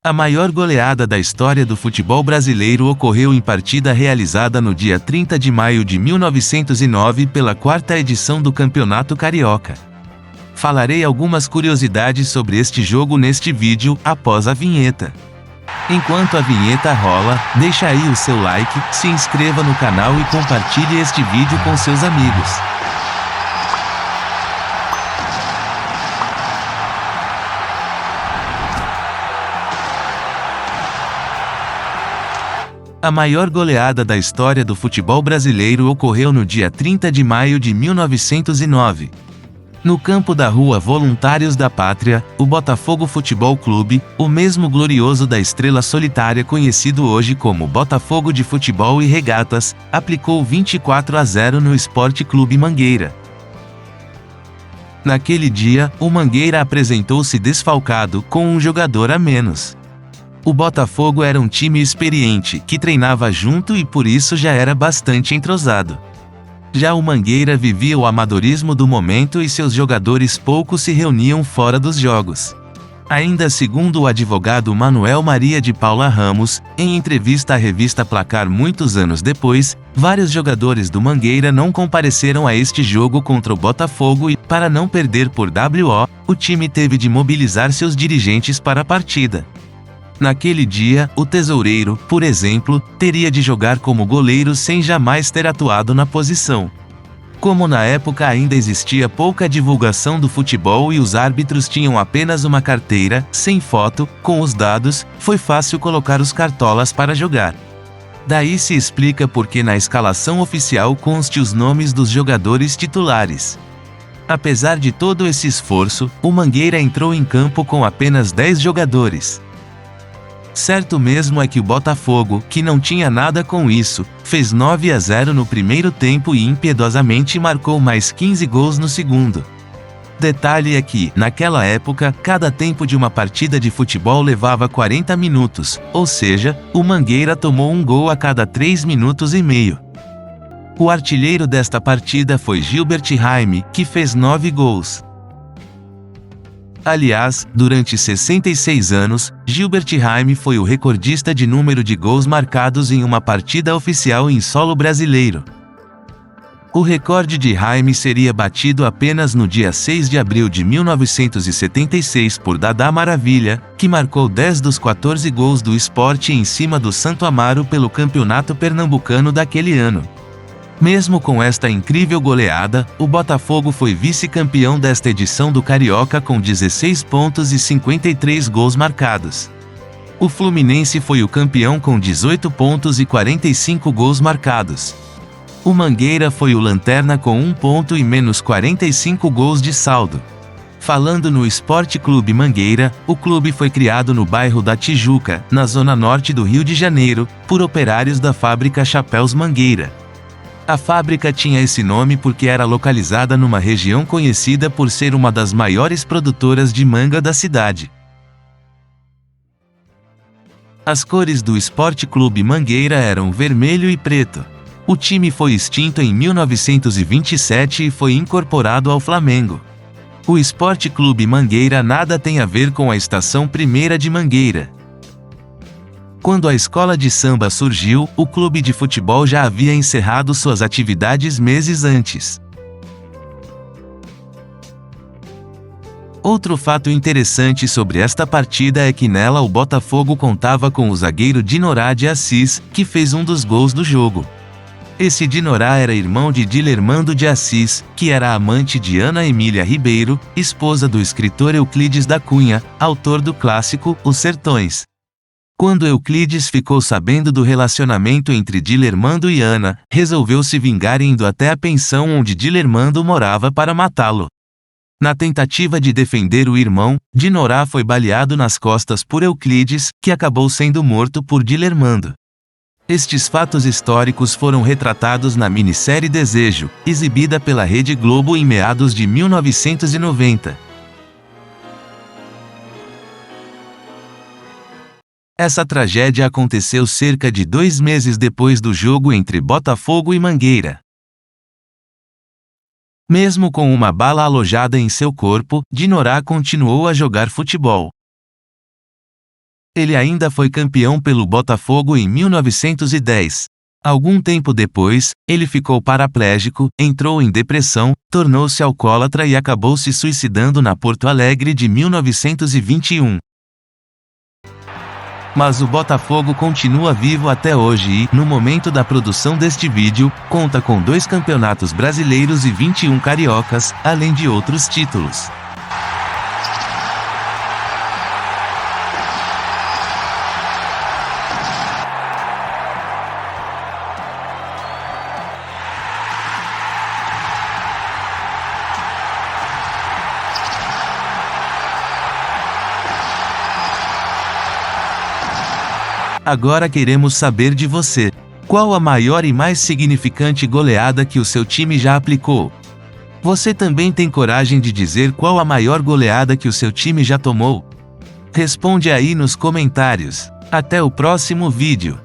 A maior goleada da história do futebol brasileiro ocorreu em partida realizada no dia 30 de maio de 1909 pela quarta edição do Campeonato Carioca. Falarei algumas curiosidades sobre este jogo neste vídeo, após a vinheta. Enquanto a vinheta rola, deixa aí o seu like, se inscreva no canal e compartilhe este vídeo com seus amigos. A maior goleada da história do futebol brasileiro ocorreu no dia 30 de maio de 1909. No campo da Rua Voluntários da Pátria, o Botafogo Futebol Clube, o mesmo glorioso da estrela solitária conhecido hoje como Botafogo de Futebol e Regatas, aplicou 24-0 no Sport Clube Mangueira. Naquele dia, o Mangueira apresentou-se desfalcado, com um jogador a menos. O Botafogo era um time experiente, que treinava junto e por isso já era bastante entrosado. Já o Mangueira vivia o amadorismo do momento e seus jogadores pouco se reuniam fora dos jogos. Ainda segundo o advogado Manuel Maria de Paula Ramos, em entrevista à revista Placar muitos anos depois, vários jogadores do Mangueira não compareceram a este jogo contra o Botafogo e, para não perder por WO, o time teve de mobilizar seus dirigentes para a partida. Naquele dia, o tesoureiro, por exemplo, teria de jogar como goleiro sem jamais ter atuado na posição. Como na época ainda existia pouca divulgação do futebol e os árbitros tinham apenas uma carteira, sem foto, com os dados, foi fácil colocar os cartolas para jogar. Daí se explica por que na escalação oficial conste os nomes dos jogadores titulares. Apesar de todo esse esforço, o Mangueira entrou em campo com apenas 10 jogadores. Certo mesmo é que o Botafogo, que não tinha nada com isso, fez 9-0 no primeiro tempo e impiedosamente marcou mais 15 gols no segundo. Detalhe é que, naquela época, cada tempo de uma partida de futebol levava 40 minutos, ou seja, o Mangueira tomou um gol a cada 3 minutos e meio. O artilheiro desta partida foi Gilbert Jaime, que fez 9 gols. Aliás, durante 66 anos, Gilbert Jaime foi o recordista de número de gols marcados em uma partida oficial em solo brasileiro. O recorde de Jaime seria batido apenas no dia 6 de abril de 1976 por Dadá Maravilha, que marcou 10 dos 14 gols do Sport em cima do Santo Amaro pelo Campeonato Pernambucano daquele ano. Mesmo com esta incrível goleada, o Botafogo foi vice-campeão desta edição do Carioca com 16 pontos e 53 gols marcados. O Fluminense foi o campeão com 18 pontos e 45 gols marcados. O Mangueira foi o lanterna com 1 ponto e menos 45 gols de saldo. Falando no Sport Clube Mangueira, o clube foi criado no bairro da Tijuca, na zona norte do Rio de Janeiro, por operários da fábrica Chapéus Mangueira. A fábrica tinha esse nome porque era localizada numa região conhecida por ser uma das maiores produtoras de manga da cidade. As cores do Sport Clube Mangueira eram vermelho e preto. O time foi extinto em 1927 e foi incorporado ao Flamengo. O Sport Clube Mangueira nada tem a ver com a Estação Primeira de Mangueira. Quando a escola de samba surgiu, o clube de futebol já havia encerrado suas atividades meses antes. Outro fato interessante sobre esta partida é que nela o Botafogo contava com o zagueiro Dinorá de Assis, que fez um dos gols do jogo. Esse Dinorá era irmão de Dilermando de Assis, que era amante de Ana Emília Ribeiro, esposa do escritor Euclides da Cunha, autor do clássico Os Sertões. Quando Euclides ficou sabendo do relacionamento entre Dilermando e Ana, resolveu se vingar indo até a pensão onde Dilermando morava para matá-lo. Na tentativa de defender o irmão, Dinorá foi baleado nas costas por Euclides, que acabou sendo morto por Dilermando. Estes fatos históricos foram retratados na minissérie Desejo, exibida pela Rede Globo em meados de 1990. Essa tragédia aconteceu cerca de 2 meses depois do jogo entre Botafogo e Mangueira. Mesmo com uma bala alojada em seu corpo, Dinorá continuou a jogar futebol. Ele ainda foi campeão pelo Botafogo em 1910. Algum tempo depois, ele ficou paraplégico, entrou em depressão, tornou-se alcoólatra e acabou se suicidando na Porto Alegre de 1921. Mas o Botafogo continua vivo até hoje e, no momento da produção deste vídeo, conta com 2 campeonatos brasileiros e 21 cariocas, além de outros títulos. Agora queremos saber de você. Qual a maior e mais significante goleada que o seu time já aplicou? Você também tem coragem de dizer qual a maior goleada que o seu time já tomou? Responde aí nos comentários. Até o próximo vídeo.